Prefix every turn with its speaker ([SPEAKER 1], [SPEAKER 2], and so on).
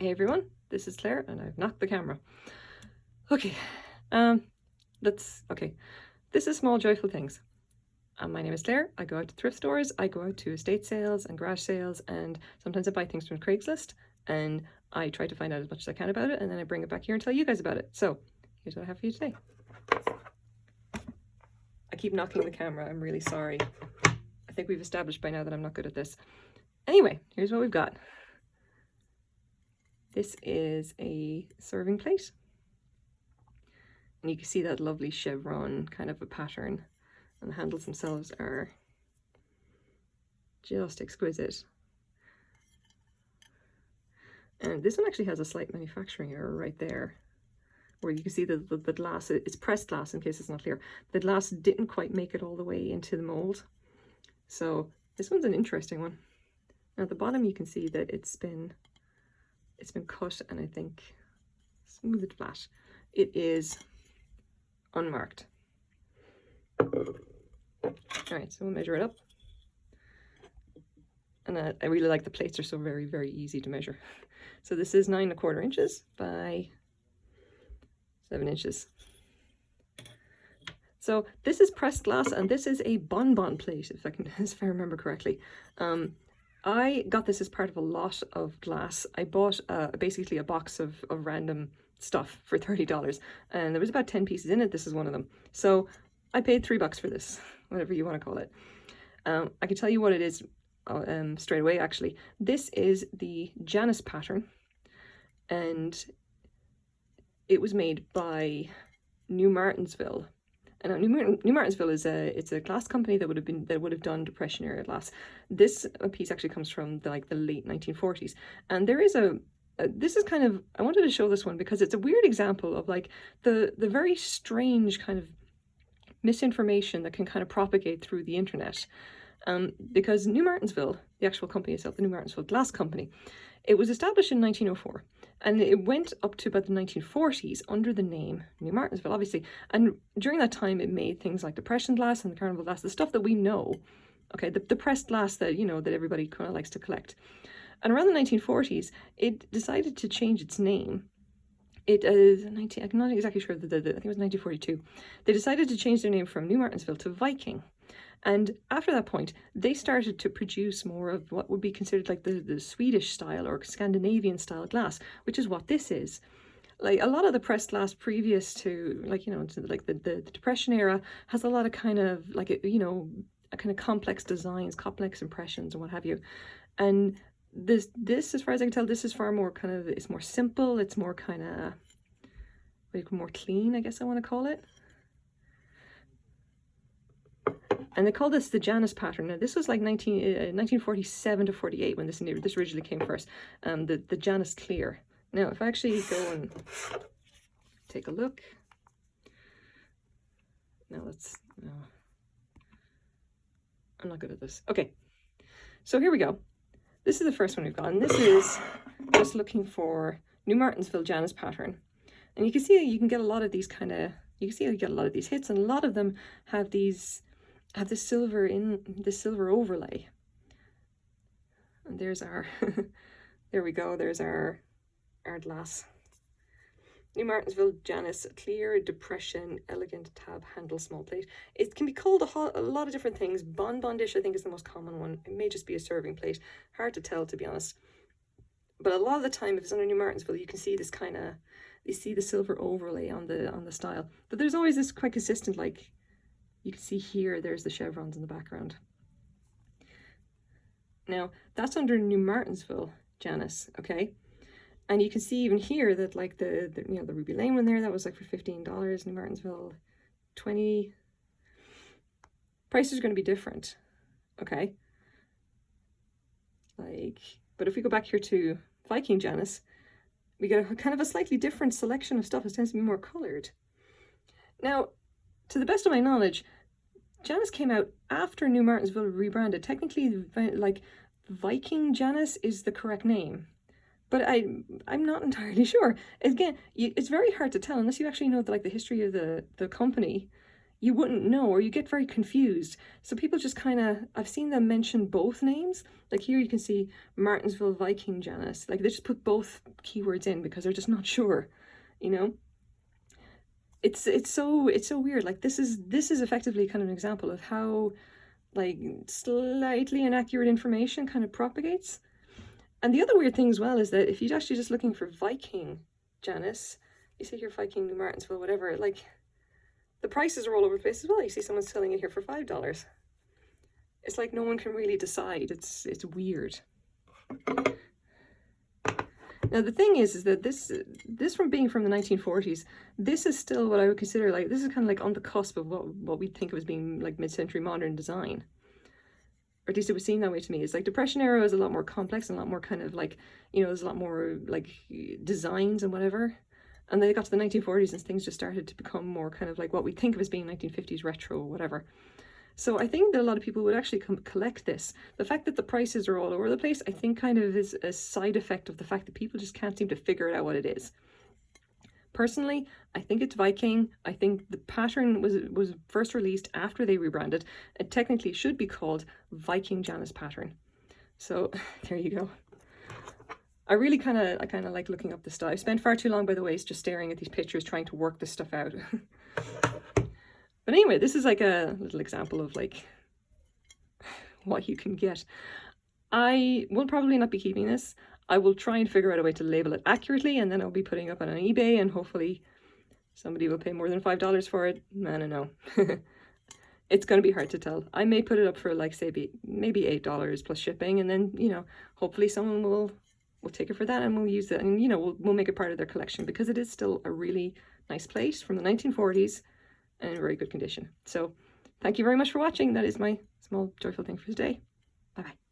[SPEAKER 1] Hey everyone, this is Claire and I've knocked the camera. Okay, This is Small Joyful Things. My name is Claire. I go out to thrift stores, I go out to estate sales and garage sales, and sometimes I buy things from Craigslist and I try to find out as much as I can about it, and then I bring it back here and tell you guys about it. So here's what I have for you today. I keep knocking the camera, I'm really sorry. I think we've established by now that I'm not good at this. Anyway, here's what we've got. This is a serving plate. And you can see that lovely chevron kind of a pattern. And the handles themselves are just exquisite. And this one actually has a slight manufacturing error right there, where you can see the glass, it's pressed glass in case it's not clear. The glass didn't quite make it all the way into the mold. So this one's an interesting one. Now at the bottom you can see that it's been cut and I think smoothed flat. It is unmarked. Alright, so we'll measure it up. And I really like the plates, are so very, very easy to measure. So this is 9 1/4 inches by 7 inches. So this is pressed glass and this is a Bonbon plate, if I remember correctly. I got this as part of a lot of glass. I bought basically a box of random stuff for $30 and there was about 10 pieces in it. This is one of them. So I paid $3 for this, whatever you want to call it. I can tell you what it is straight away actually. This is the Janice pattern and it was made by New Martinsville. And New Martinsville is it's a glass company that would have done Depression era glass. This piece actually comes from the late 1940s, and there is this is kind of, I wanted to show this one because it's a weird example of like the very strange kind of misinformation that can kind of propagate through the internet. Because New Martinsville, the actual company itself, the New Martinsville Glass Company, it was established in 1904 and it went up to about the 1940s under the name New Martinsville, obviously. And during that time, it made things like Depression glass and the Carnival glass, the stuff that we know, okay, the pressed glass that, you know, that everybody kind of likes to collect. And around the 1940s, it decided to change its name. It is I'm not exactly sure, I think it was 1942. They decided to change their name from New Martinsville to Viking. And after that point, they started to produce more of what would be considered like the Swedish style or Scandinavian style glass, which is what this is. Like a lot of the pressed glass previous to, like, you know, to like the Depression era has a lot of kind of like, you know, a kind of complex designs, complex impressions and what have you. And this, as far as I can tell, this is far more kind of, it's more simple, it's more kind of like more clean, I guess I want to call it. And they call this the Janice pattern. Now this was like 1947 to 48 when this originally came first. The Janice clear. Now if I actually go and take a look. No, I'm not good at this. Okay, so here we go. This is the first one we've got, and this is just looking for New Martinsville Janice pattern. And you can see you can get a lot of these kind of, you can see you get a lot of these hits, and a lot of them have this silver overlay. And there's our there we go, there's our glass. New Martinsville Janice clear Depression elegant tab handle small plate. It can be called a lot of different things. Bonbon dish I think is the most common one. It may just be a serving plate, hard to tell to be honest, but a lot of the time if it's on a New Martinsville you can see this kind of, you see the silver overlay on the style, but there's always this quite consistent, like you can see here, there's the chevrons in the background. Now, that's under New Martinsville Janice, okay? And you can see even here that like the you know, the Ruby Lane one there, that was like for $15, New Martinsville, 20. Prices are going to be different, okay? Like, but if we go back here to Viking Janice, we get a kind of a slightly different selection of stuff. It tends to be more colored. Now, to the best of my knowledge, Janice came out after New Martinsville rebranded. Technically, like, Viking Janice is the correct name, but I'm not entirely sure. Again, it's very hard to tell unless you actually know the history of the company. you wouldn't know, or you get very confused. So people just kind of, I've seen them mention both names. Like here you can see Martinsville Viking Janice. Like they just put both keywords in because they're just not sure, you know? It's so weird. Like this is effectively kind of an example of how like slightly inaccurate information kind of propagates. And the other weird thing as well is that if you're actually just looking for Viking Janice, you see here Viking New Martinsville, whatever, like the prices are all over the place as well. You see someone selling it here for $5. It's like no one can really decide. It's weird. Now the thing is that this from being from the 1940s, this is still what I would consider like, this is kind of like on the cusp of what we think of as being like mid-century modern design. Or at least it was seen that way to me. It's like Depression era is a lot more complex and a lot more kind of like, you know, there's a lot more like designs and whatever. And then they got to the 1940s and things just started to become more kind of like what we think of as being 1950s retro or whatever. So I think that a lot of people would actually come collect this. The fact that the prices are all over the place, I think kind of is a side effect of the fact that people just can't seem to figure out what it is. Personally, I think it's Viking. I think the pattern was first released after they rebranded. It technically should be called Viking Janice pattern. So there you go. I kind of like looking up this stuff. I spent far too long, by the way, just staring at these pictures, trying to work this stuff out. But anyway, this is like a little example of like what you can get. I will probably not be keeping this. I will try and figure out a way to label it accurately, and then I'll be putting it up on eBay, and hopefully somebody will pay more than $5 for it. I don't know. It's going to be hard to tell. I may put it up for like, say, maybe $8 plus shipping, and then, you know, hopefully someone will take it for that and we'll use it, and, you know, we'll make it part of their collection, because it is still a really nice plate from the 1940s and in very good condition. So thank you very much for watching. That is my small joyful thing for today. Bye bye.